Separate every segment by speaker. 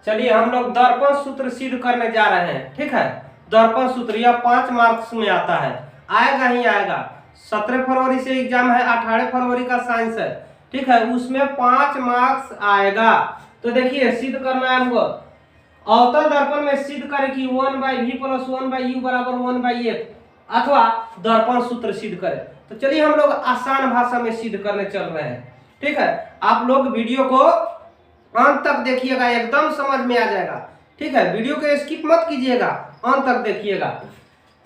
Speaker 1: चलिए हम लोग दर्पण सूत्र सिद्ध करने जा रहे हैं। ठीक है, दर्पण सूत्र यह 5 मार्क्स में आता है, आएगा ही आएगा। 17 फरवरी से एग्जाम है, 18 फरवरी का साइंस है। ठीक है, उसमें 5 मार्क्स आएगा। तो देखिए सिद्ध करना है हमको। अवतल दर्पण में सिद्ध करें कि 1/v + 1/u = 1/f, अथवा दर्पण सूत्र सिद्ध करें। तो चलिए हम लोग आसान भाषा में सिद्ध करने चल रहे हैं। ठीक है, आप लोग वीडियो को अंत तक देखिएगा, एकदम समझ में आ जाएगा। ठीक है, वीडियो को स्किप मत कीजिएगा, अंत तक देखिएगा।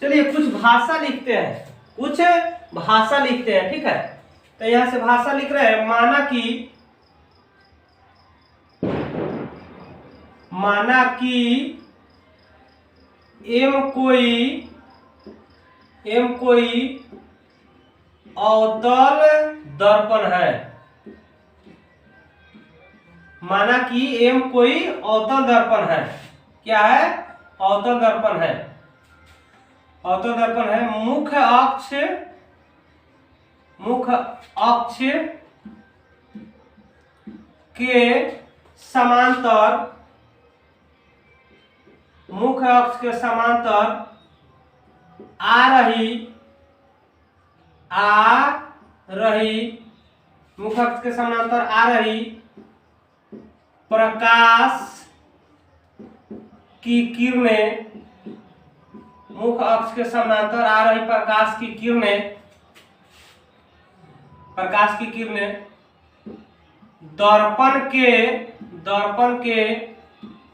Speaker 1: चलिए कुछ भाषा लिखते हैं, कुछ भाषा लिखते हैं। ठीक है, तो यहां से भाषा लिख रहे हैं। माना कि एम कोई अवतल दर्पण है। माना कि एम कोई अवतल दर्पण है। क्या है? अवतल दर्पण है। अवतल दर्पण है। मुख्य अक्ष के समांतर, मुख्य अक्ष के समांतर आ रही मुख्य अक्ष के समांतर आ रही प्रकाश की किरणें, मुख्य अक्ष के समांतर आ रही प्रकाश की किरणें दर्पण के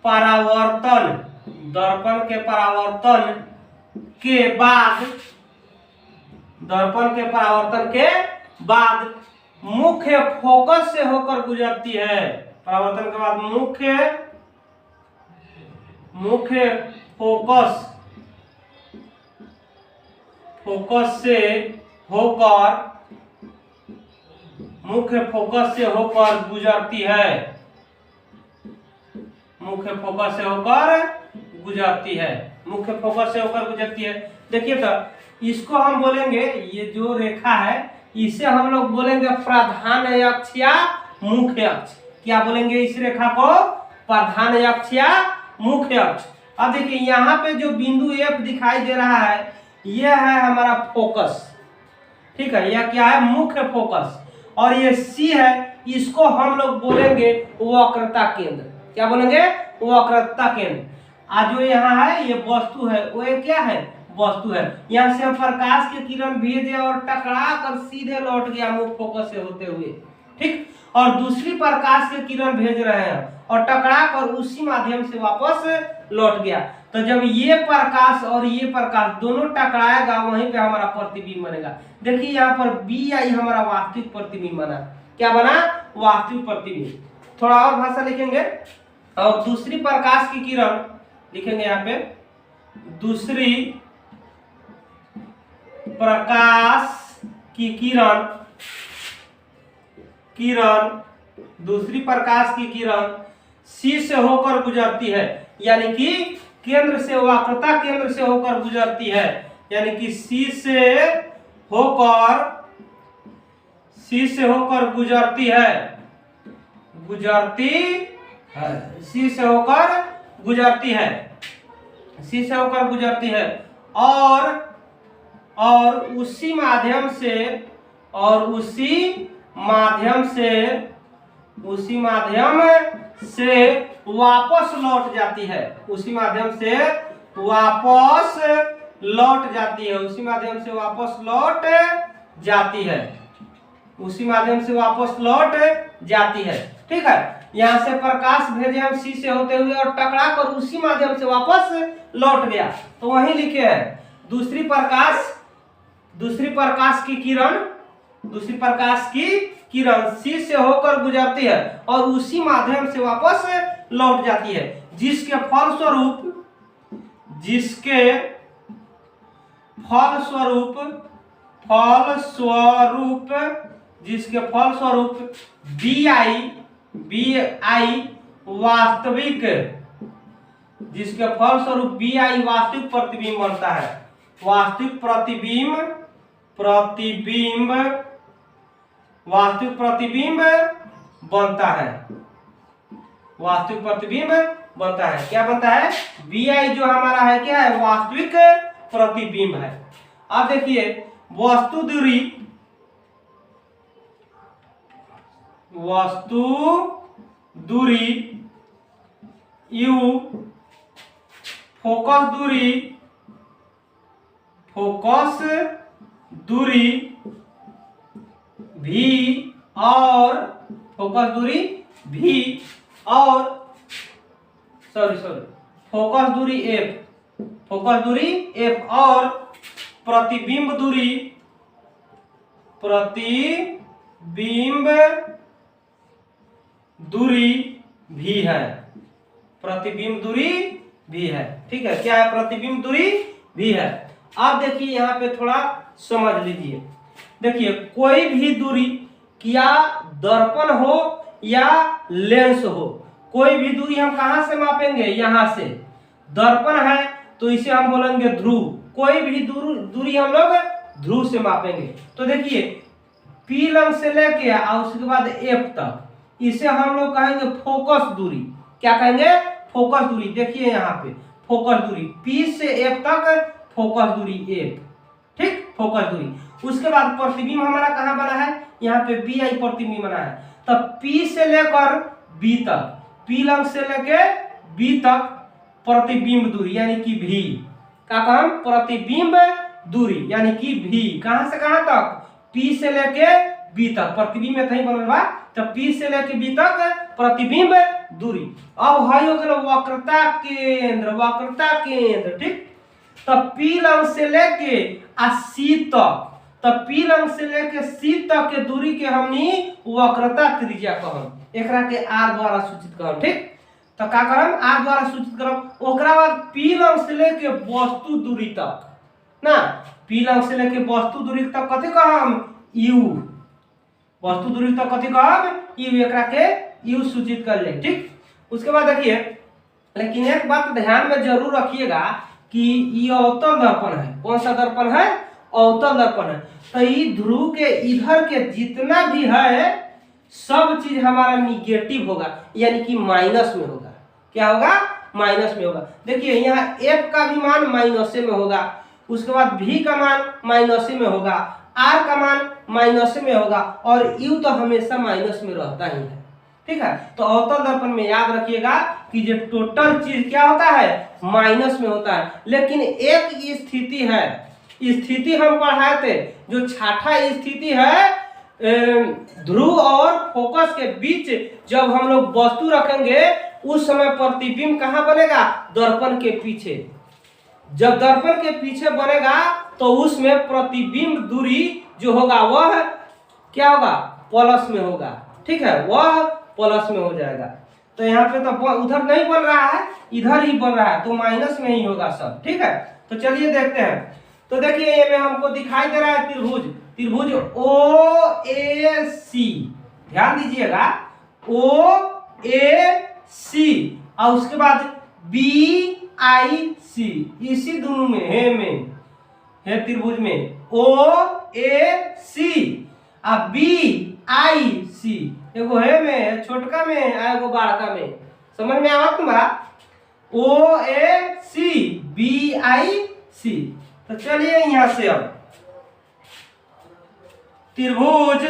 Speaker 1: परावर्तन के बाद मुख्य फोकस से होकर गुजरती है। परावर्तन के बाद मुख्य फोकस से होकर गुजरती है। मुख्य फोकस से होकर गुजरती है। देखिए तो इसको हम बोलेंगे, ये जो रेखा है इसे हम लोग बोलेंगे प्रधान अक्ष या मुख्य अक्ष। क्या बोलेंगे इस रेखा को? प्रधान अक्ष या मुख्य अक्ष। अब देखिए यहाँ पे जो बिंदु F दिखाई दे रहा है, यह है हमारा फोकस। ठीक है, यह क्या है? मुख्य फोकस। और ये C है, इसको हम लोग बोलेंगे वक्रता केंद्र। क्या बोलेंगे? वक्रता केंद्र। आज जो यहाँ है ये वस्तु है, वो ये क्या है? वस्तु है। यहाँ से हम प्रकाश की किरण भेजे और टकरा कर सीधे लौट गया मुख्य फोकस से होते हुए। ठीक, और दूसरी प्रकाश की किरण भेज रहे हैं और टकरा कर उसी माध्यम से वापस लौट गया। तो जब ये प्रकाश और ये प्रकाश दोनों टकराएगा, वहीं पे हमारा प्रतिबिंब बनेगा। देखिए यहाँ पर BI हमारा वास्तविक प्रतिबिंब बना। क्या बना? वास्तविक प्रतिबिंब। थोड़ा और भाषा लिखेंगे, और दूसरी प्रकाश की किरण लिखेंगे यहाँ पे। दूसरी प्रकाश की किरण C से होकर गुजरती है, यानी कि केंद्र से, वक्रता केंद्र से होकर गुजरती है। यानी कि C से होकर गुजरती है। C से होकर गुजरती है और उसी माध्यम से वापस लौट जाती है। उसी माध्यम से वापस लौट जाती है। ठीक है, यहाँ से प्रकाश भेजे हम C से होते हुए और टकरा कर उसी माध्यम से वापस लौट गया। तो वहीं लिखे हैं दूसरी प्रकाश की किरण C से होकर गुजरती है और उसी माध्यम से वापस लौट जाती है, जिसके फलस्वरूप BI वास्तविक प्रतिबिंब बनता है। वास्तविक प्रतिबिंब बनता है। वास्तविक प्रतिबिंब बनता है। क्या बनता है? BI जो हमारा है क्या है? वास्तविक प्रतिबिंब है। अब देखिए वस्तु दूरी U, फोकस दूरी V और फोकस दूरी फोकस दूरी F और प्रतिबिंब दूरी भी है। प्रतिबिंब दूरी भी है। ठीक है, क्या है? प्रतिबिंब दूरी भी है। आप देखिए यहाँ पे थोड़ा समझ लीजिए। देखिए कोई भी दूरी, क्या दर्पण हो या लेंस हो, कोई भी दूरी हम कहां से मापेंगे? यहां से। दर्पण है तो इसे हम बोलेंगे ध्रुव। कोई भी दूरी हम लोग ध्रुव से मापेंगे। तो देखिए P लंब से लेके और उसके बाद F तक, इसे हम लोग कहेंगे फोकस दूरी। क्या कहेंगे? फोकस दूरी। देखिए यहाँ पे फोकस दूरी P से F तक, फोकस दूरी F। ठीक, फोकस दूरी। उसके बाद प्रतिबिंब हमारा कहाँ बना है? यहाँ पे BI प्रतिबिंब बना है। तब P से लेकर B तक, P लंब से लेके B तक प्रतिबिंब दूरी यानी कि V का काम प्रतिबिंब दूरी यानी कि V। कहां से कहां तक? P से लेके B तक। प्रतिबिंब में कहीं बनल बा, तब P से लेके B तक प्रतिबिंब दूरी। अब है हो गया वक्रता केंद्र। ठीक, तब P लंब से लेके C तक, तब P लंब से लेके C तक के दूरी के हमनी वक्रता त्रिज्या कहम। एकरा के R द्वारा सूचित करम। ठीक, तो का करम? R द्वारा सूचित करम। ओकरा बाद P लंब से लेके वस्तु दूरी तक ना, P लंब से लेके वस्तु दूरी तक कथि कहम? U। वस्तु दूरी तक कथि कहम? U। एकरा के U सूचित कर ले। ठीक, उसके बाद देखिए, लेकिन एक बात ध्यान में जरूर रखिएगा कि ये अवतल दर्पण है। कौन सा दर्पण है? अवतल दर्पण है। तो ये ध्रुव के इधर के जितना भी है सब चीज हमारा निगेटिव होगा, यानी कि माइनस में होगा। क्या होगा? माइनस में होगा। देखिए यहाँ F का भी मान माइनस में होगा, उसके बाद V का मान माइनस में होगा, R का मान माइनस में होगा और U तो हमेशा माइनस में रहता ही है। ठीक है, तो अवतल दर्पण में याद रखिएगा कि जो टोटल चीज क्या होता है? माइनस में होता है। लेकिन एक स्थिति है, स्थिति हम पढ़ाए थे, जो छठा स्थिति है ध्रुव और फोकस के बीच जब हम लोग वस्तु रखेंगे उस समय प्रतिबिंब कहाँ बनेगा? दर्पण के पीछे। जब दर्पण के पीछे बनेगा तो उसमें प्रतिबिंब दूरी जो होगा वह क्या होगा? प्लस में होगा। ठीक है, वह प्लस में हो जाएगा। तो यहाँ पे तो उधर नहीं बन रहा है, इधर ही बन रहा है, तो माइनस में ही होगा सब। ठीक है, तो चलिए देखते हैं। तो देखिए ये में हमको दिखाई दे रहा है त्रिभुज OAC। ध्यान दीजिएगा OAC और उसके बाद BIC, इसी दोनों में है त्रिभुज में OAC और BIC। एगो है में छोटका में एगो बड़का में। समझ में आवत बा? OAC BIC। तो चलिए यहां से अब त्रिभुज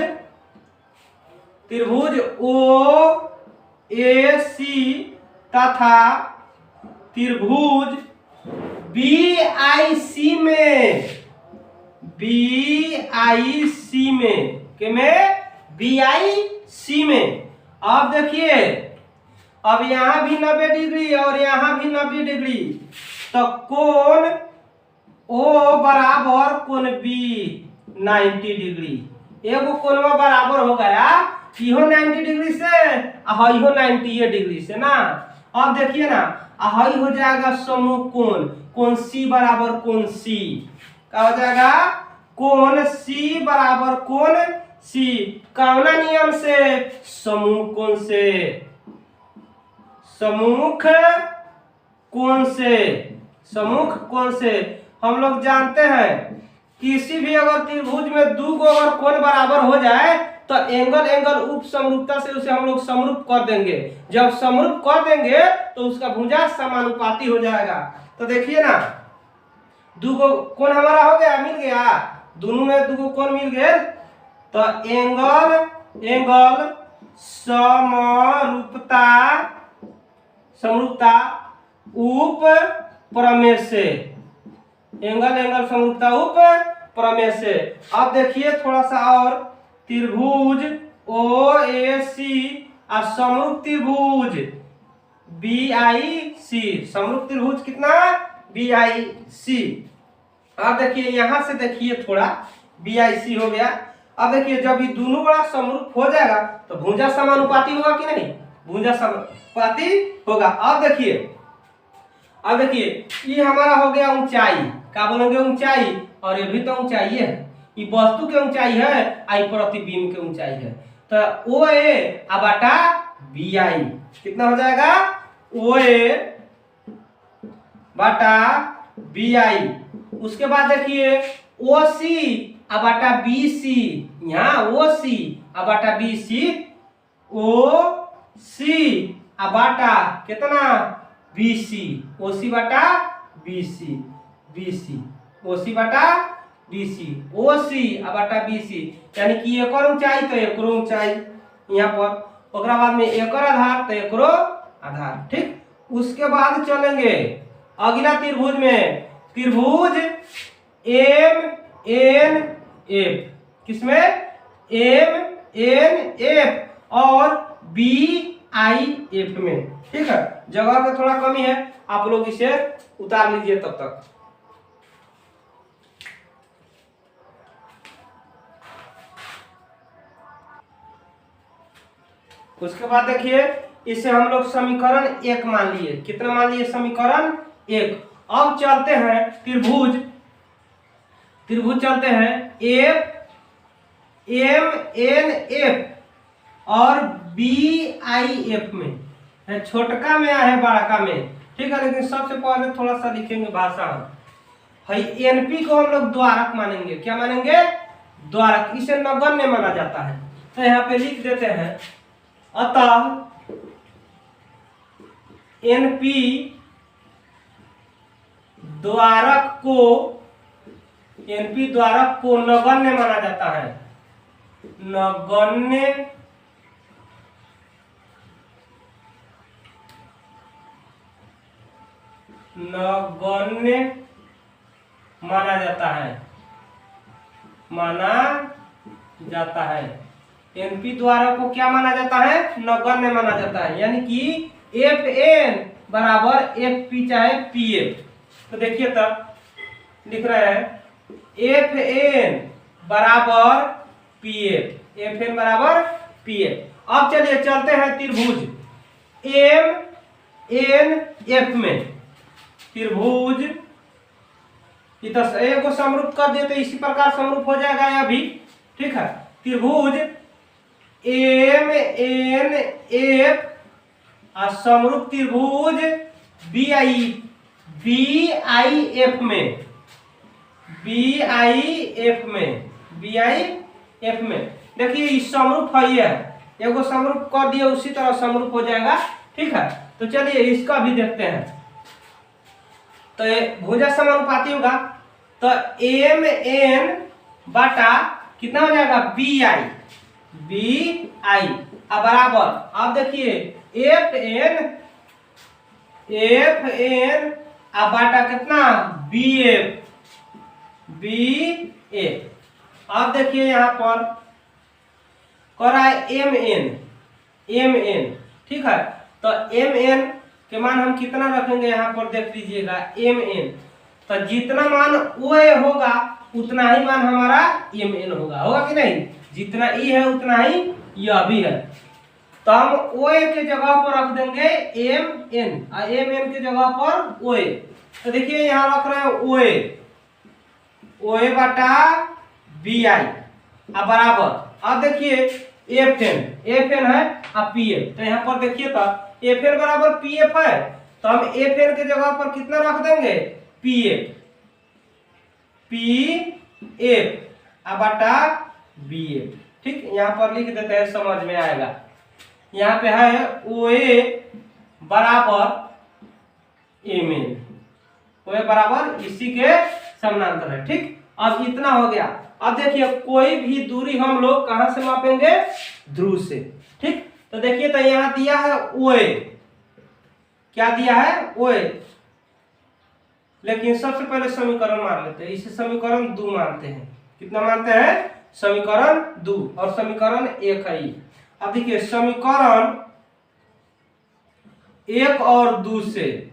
Speaker 1: OAC तथा त्रिभुज BIC में BIC में अब देखिए, अब यहां भी 90 डिग्री और यहां भी 90 डिग्री, तो कोण O बराबर कोण B 90 डिग्री। एगो कोणवा बराबर हो गया, इहो 90 डिग्री से इहो 90 डिग्री से ना। अब देखिए ना, हई हो जाएगा समूह कोण C बराबर कोण C। क्या हो जाएगा? कोण C बराबर कोण C। कौना नियम से? समूह कोण से हम लोग जानते हैं किसी भी अगर त्रिभुज में दो अगर कोण बराबर हो जाए तो एंगल एंगल उप समरूपता से उसे हम लोग समरूप कर देंगे। जब समरूप कर देंगे तो उसका भुजा समानुपाती हो जाएगा। तो देखिए ना, दुगो कोण हमारा हो गया, मिल गया, दोनों में दुगो कोण मिल गए। तो एंगल एंगल समरूपता समरूपता उप प्रमेय से, एंगल एंगल समरूपता उप प्रमेय से। अब देखिए थोड़ा सा और, त्रिभुज ओ ए सी और समरूप त्रिभुज बी आई सी, समरूप त्रिभुज कितना, बी आई सी। अब देखिए यहां से देखिए थोड़ा, बी आई सी हो गया। अब देखिए जब ये दोनों बड़ा समरूप हो जाएगा तो भुजा समानुपाती होगा कि नहीं, भुजा समानुपाती होगा। अब देखिए ये हमारा हो गया ऊंचाई, क्या बोलेंगे, ऊंचाई, और ये भी तो ऊंचाई है, ये वस्तु की ऊंचाई है, आई प्रतिबिंब की ऊंचाई है। तो ओ ए बटा बी आई कितना हो जाएगा, ओ ए बटा बी आई। उसके बाद देखिए ओ सी बटा बी सी, यहाँ ओ सी बटा बी सी, ओ सी बटा कितना, बी सी, ओ सी बटा बी सी, बी सी, ओ सी बटा बी सी, ओ सी बटा बी सी, यानी कि एक और ऊंचाई तो एक और ऊंचाई यहाँ पर, ओकरा बाद में एक और आधार तो एक और आधार, ठीक। उसके बाद चलेंगे अगला त्रिभुज में, त्रिभुज एम एन एफ, किसमें, एम एन एफ और बी आई एफ में, ठीक है। जगह का थोड़ा कमी है, आप लोग इसे उतार लीजिए तब तक। उसके बाद देखिए इसे हम लोग समीकरण 1 मान लिए, कितना मान लिए, समीकरण 1। अब चलते हैं त्रिभुज, त्रिभुज चलते हैं एफ एम एन एफ और बी आई एफ में, है छोटका में है बड़का में, ठीक है। लेकिन सबसे पहले थोड़ा सा लिखेंगे भाषा, है एनपी को हम लोग द्वारक मानेंगे, क्या मानेंगे, द्वारक, इसे नगण्य माना जाता है। तो यहाँ पे लिख देते हैं, अतः एनपी द्वारक को, एनपी द्वारक को नगण्य माना जाता है, नगण्य नगण्य माना जाता है, माना जाता है। एनपी द्वारा को क्या माना जाता है, नगण्य माना जाता है, यानी कि एफ एन बराबर एफ पी चाहे पी एफ। तो देखिए तब लिख रहे हैं एफ एन बराबर पी एफ, एफ एन बराबर पी एफ। अब चलिए चलते हैं त्रिभुज एम एन एफ में, त्रिभुज एक को समरूप कर दिए तो इसी प्रकार समरूप हो जाएगा यह भी, ठीक है। त्रिभुज एम एन एफ और समरूप त्रिभुज बी आई एफ में, बी आई एफ में, बी आई एफ में देखिए इस समरूप है, ये एगो समरूप कर दिए उसी तरह समरूप हो जाएगा, ठीक है। तो चलिए इसका भी देखते हैं। तो ये भुजा समानुपाती होगा, तो एम एन बटा कितना हो जाएगा, बी आई, बी आई बराबर, अब देखिए एफ एन बटा कितना, बी एफ। अब देखिए यहाँ पर कर रहा है एम एन, ठीक है। तो एम एन के मान हम कितना रखेंगे यहाँ पर देख लीजिएगा, एम एन, तो जितना मान ओ ए होगा उतना ही मान हमारा एम एन होगा कि नहीं, जितना ई है उतना ही यह भी है। तो हम ओ ए के जगह पर रख देंगे एम एन और एम एन के जगह पर ओ ए। तो देखिए यहाँ रख रहे हैं ओ ए बटा बी आई बराबर, अब देखिए एफ एन है और पी एफ। तो यहाँ पर देखिए तो एफ एन बराबर पी एफ है, तो हम एफ एन के जगह पर कितना रख देंगे, पी एफ बटा बी एफ, ठीक, यहाँ पर लिख देते हैं, समझ में आएगा। यहाँ पे है OA बराबर MN, OA बराबर इसी के समानांतर है। ठीक, अब इतना हो गया। अब देखिए कोई भी दूरी हम लोग कहां से मापेंगे? ध्रुव से। ठीक, तो देखिए तो यहाँ दिया है OA, क्या दिया है? OA। लेकिन सबसे पहले समीकरण मान लेते हैं, इसे समीकरण 2 मानते हैं। कितना मानते हैं? समीकरण 2, और समीकरण 1 है। अब देखिए समीकरण 1 और 2 से,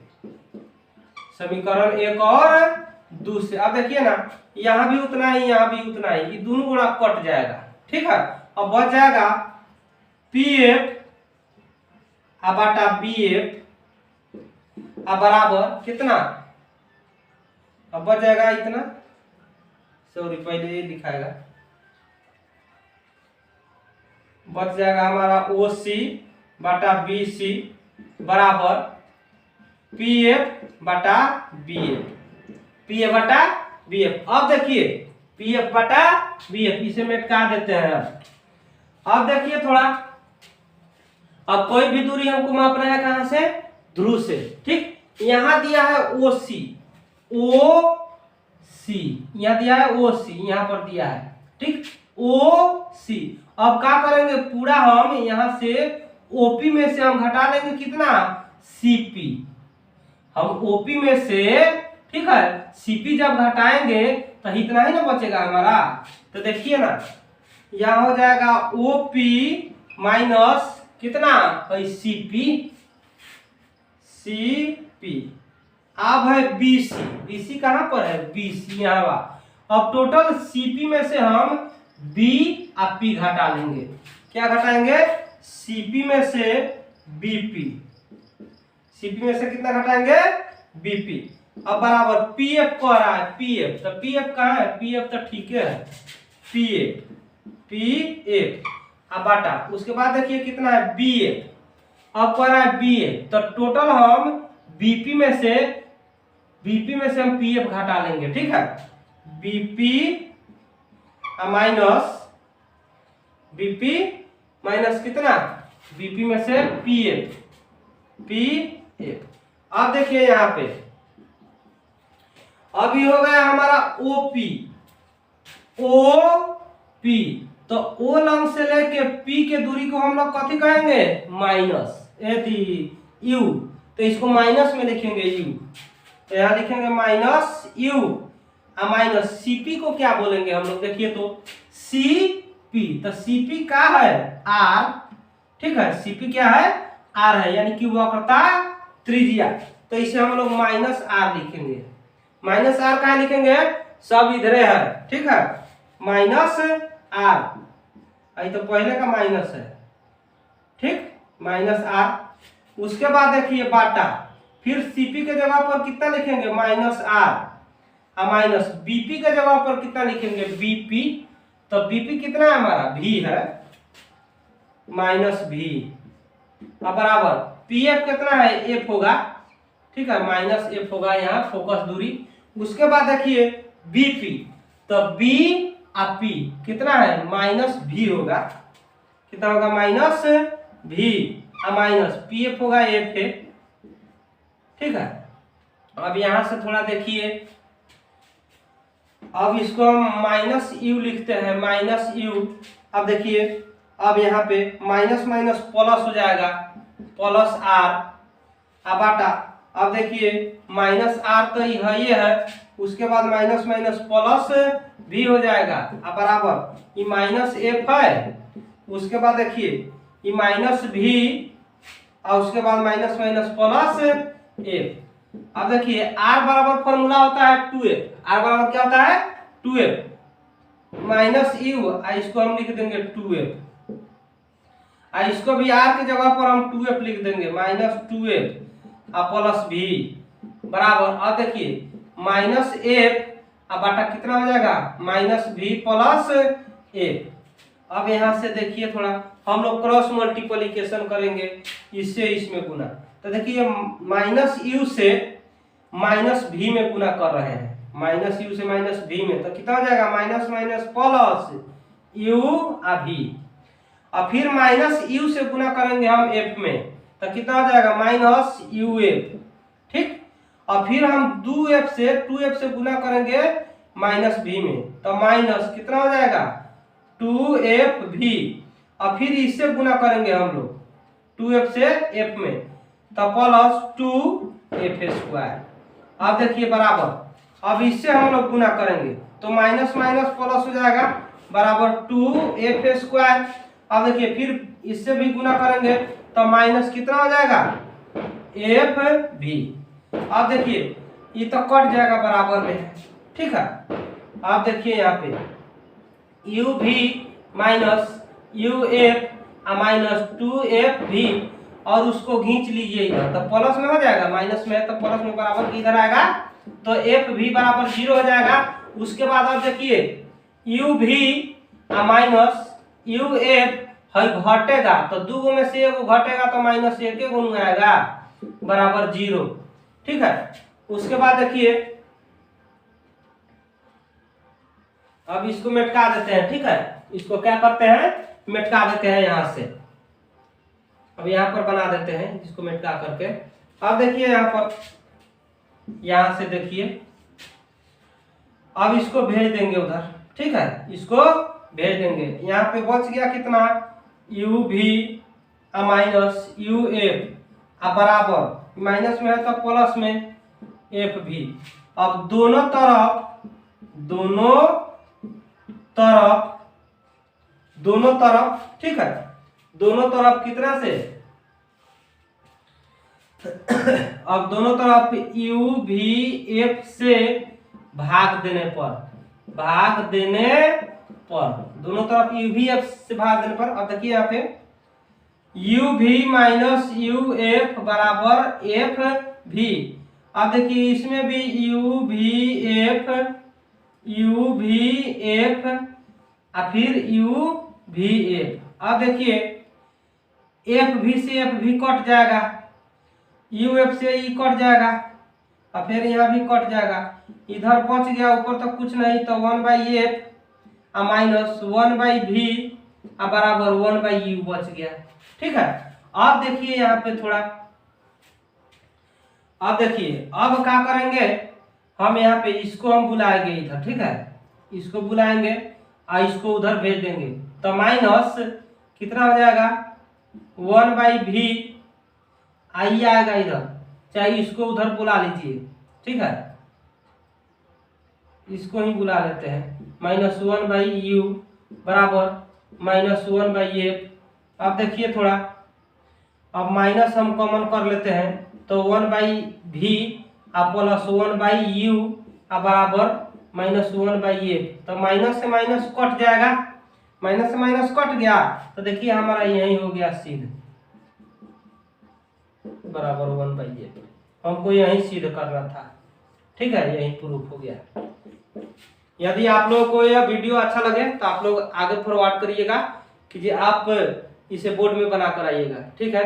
Speaker 1: समीकरण 1 और 2 से, अब देखिए ना, यहां भी उतना ही, यहां भी उतना ही, ये दोनों गुणा कट जाएगा। ठीक है, अब बच जाएगा PF बटा BF बराबर कितना? अब बच जाएगा इतना, सॉरी पहले ये दिखाएगा, बच जाएगा हमारा OC बटा BC बराबर PF बटा BF, PF बटा BF। अब देखिए PF बटा BF, इसे मेटका देते हैं। अब देखिए थोड़ा, अब कोई भी दूरी हमको मापना है कहां से? ध्रुव से। ठीक, यहां दिया है OC, यहाँ दिया है OC, यहाँ पर दिया है। ठीक, OC। अब क्या करेंगे? पूरा हम यहां से OP में से हम घटा लेंगे कितना? CP। हम OP में से, ठीक है, CP जब घटाएंगे तो इतना ही ना बचेगा हमारा। तो देखिए ना, यहाँ हो जाएगा OP माइनस कितना? CP। अब है BC कहां पर है? BC यहाँ। अब टोटल CP में से हम B और P घटा लेंगे। क्या घटाएंगे? CP में से BP, CP में से कितना घटाएंगे? BP। अब बराबर PF कह रहा है, PF, तो PF कहाँ है? PF तो ठीक है, PF अब बाटा, उसके बाद देखिए कितना है? BF। अब कह रहा है BF, तो टोटल हम BP में से हम PF घटा लेंगे। ठीक है, BP माइनस कितना? BP में से PF। अब देखिए यहाँ पे, अभी हो गया हमारा OP, तो O लंग से लेके P के दूरी को हम लोग कथी कहेंगे? माइनस U, तो इसको माइनस में लिखेंगे U, तो यहाँ लिखेंगे माइनस U। माइनस CP को क्या बोलेंगे हम लोग? देखिए तो CP, तो CP क्या है? R। ठीक है, CP क्या है? R है, यानी कि वक्रता त्रिज्या। तो इसे हम लोग माइनस R लिखेंगे। माइनस R कहाँ लिखेंगे? सब इधरे है। ठीक है, माइनस R, आई तो पहले का माइनस है। ठीक, माइनस R। उसके बाद देखिए बाटा, फिर CP के जगह पर कितना लिखेंगे? माइनस R, और माइनस BP के जगह पर कितना लिखेंगे? BP। तो BP कितना है हमारा? V है, माइनस V। अब बराबर PF कितना है? F होगा। ठीक है, माइनस F होगा यहाँ फोकस दूरी। उसके बाद देखिए BP, तो B और P कितना है? माइनस V होगा। कितना होगा? माइनस V, और माइनस PF होगा F है। ठीक है, अब यहां से थोड़ा देखिए, अब इसको हम माइनस U लिखते हैं, माइनस U। अब देखिए, अब यहाँ पे माइनस माइनस प्लस हो जाएगा, प्लस R बाटा। अब देखिए माइनस R तो ये है, उसके बाद माइनस माइनस प्लस भी हो जाएगा, अब बराबर ये माइनस F है। उसके बाद देखिए ये माइनस V, और उसके बाद माइनस माइनस प्लस F। अब देखिए R बराबर फॉर्मूला होता है 2F। R बराबर क्या होता है? 2F माइनस U, इसको हम लिख देंगे 2F, इसको भी R की जगह पर हम 2F लिख देंगे, माइनस 2F प्लस V बराबर। अब देखिए माइनस F बटा कितना हो जाएगा? Minus V plus F। अब यहाँ से देखिए थोड़ा हम लोग क्रॉस मल्टीप्लिकेशन करेंगे, इससे इसमें गुना। तो देखिए माइनस U से माइनस V में गुना कर रहे हैं, माइनस U से माइनस V में, तो कितना हो जाएगा? माइनस माइनस प्लस यू अभी, और फिर माइनस यू से गुना करेंगे हम एफ में, तो कितना हो जाएगा माइनस यू एफ, ठीक। और फिर हम 2f से गुना करेंगे माइनस भी में, तो माइनस कितना हो जाएगा 2f भी, और फिर इससे गुना करेंगे हम लोग 2f से f में, तो प्लस 2f स्क्वायर। अब देखिए बराबर, अब इससे हम लोग गुना करेंगे तो माइनस माइनस प्लस हो जाएगा बराबर 2f स्क्वायर। अब देखिए फिर इससे भी गुना करेंगे तो माइनस कितना हो जाएगा एफ भी। अब देखिए ये तो कट जाएगा बराबर में, ठीक है। अब देखिए यहाँ पे यू भी minus U F minus 2f भी, और उसको खींच लीजिए इधर तो प्लस में हो जाएगा, माइनस में है तो प्लस में बराबर इधर आएगा, तो f भी बराबर 0 हो जाएगा। उसके बाद अब देखिए यू भी माइनस यू एफ है घटेगा, तो 2 में से एगो घटेगा तो माइनस 1 गुण आएगा बराबर 0, ठीक है। उसके बाद देखिए अब इसको मेटका देते हैं, ठीक है। इसको क्या करते हैं मेटका देते हैं यहाँ से, अब यहाँ पर बना देते हैं इसको मेटका करके। अब देखिए यहाँ पर, यहाँ से देखिए अब इसको भेज देंगे उधर, ठीक है, इसको भेज देंगे। यहाँ पे बच गया कितना यू भी माइनस यू एफ बराबर, माइनस में है तो प्लस में एफ भी। अब दोनों तरफ ठीक है, दोनों तरफ कितना से अब दोनों तरफ यू भी एफ से भाग देने पर दोनों तरफ यू भी एफ से भाग देने पर, अब देखिए यहाँ पे यू भी माइनस यू एफ बराबर एफ भी। अब देखिए इसमें भी यू भी एफ और फिर यू भी एफ। अब देखिए एफ भी से एफ भी कट जाएगा, यू एफ से ई कट जाएगा और फिर यहाँ भी कट जाएगा, इधर बच गया ऊपर तक कुछ नहीं, तो 1/f माइनस 1/v बराबर 1/u बच गया, ठीक है। अब देखिए यहाँ पे थोड़ा, अब देखिए अब क्या करेंगे हम, यहाँ पे इसको हम बुलाएंगे इधर, ठीक है, इसको बुलाएंगे और इसको उधर भेज देंगे, तो माइनस कितना हो जाएगा 1/v आई आएगा इधर, चाहे इसको उधर बुला लीजिए, ठीक है, इसको ही बुला लेते हैं, माइनस 1/u बराबर माइनस 1/f। अब देखिए थोड़ा, अब माइनस हम कॉमन कर लेते हैं तो 1/v प्लस 1/u बराबर माइनस 1/f, तो माइनस से माइनस कट जाएगा, माइनस से माइनस कट गया तो देखिए हमारा यही हो गया सिद्ध बराबर 1/f, हमको यही सिद्ध करना था, ठीक है, यही प्रूफ हो गया। यदि आप लोगों को यह वीडियो अच्छा लगे तो आप लोग आगे फॉरवर्ड करिएगा कि आप इसे बोर्ड में बना कर आइएगा, ठीक है।